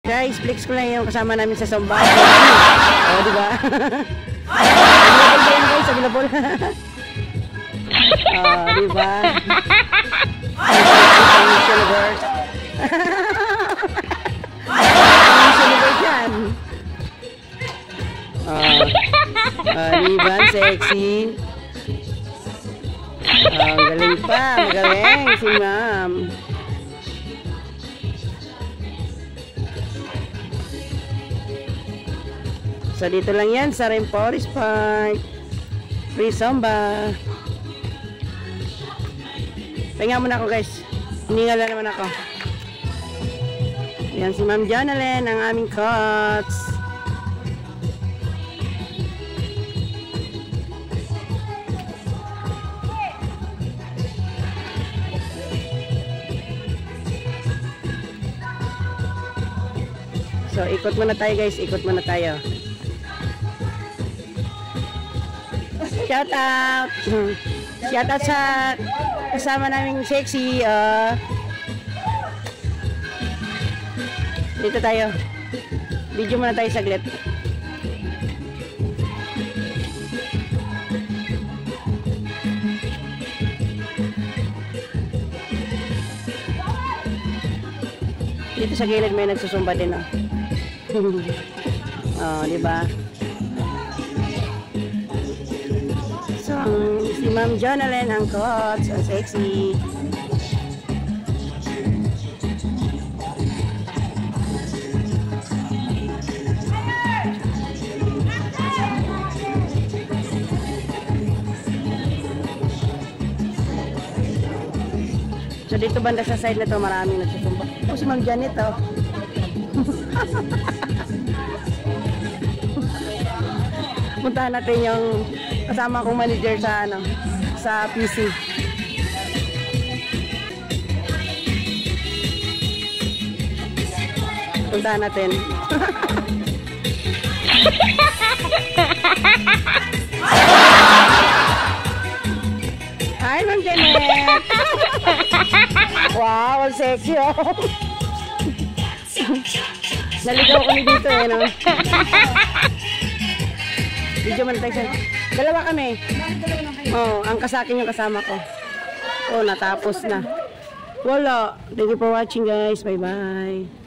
Guys, flex ko lang yung kasama namin sa Zumba. Oh, di ba? Guys, available. Oh, di ba? Universe. Universe yan. Di ba? Sexy. Galing pa. Magaling si ma'am. So, dito lang yan sa Rainforest Park. Free Zumba. Pahinga muna ako, guys. Hiningal na naman ako. Yan si Ma'am Jonalyn, ang aming coach. So, ikot muna tayo, guys. Ikot muna tayo. Shout out! Shout out sa kasama naming sexy. Dito tayo. Video muna tayo saglit. Dito sa gilid may nagsusumba din, oh. Oh, di ba? So, si Ma'am Jonalyn ang coach, ang sexy. So, dito banda sa side na to, maraming nagsusumba. Oh, si Ma'am Janet, oh. Puntahan natin yung kasama kong manager sa sa PC. Puntahan natin. Hi, Ma'am Janet. Wow, sexy, oh. Naligaw kami dito, eh, no? Video man tayo. Dalawa kami. Oh, ang kasakin yung kasama ko. Oh, natapos na. Wala. Thank you for watching, guys. Bye-bye.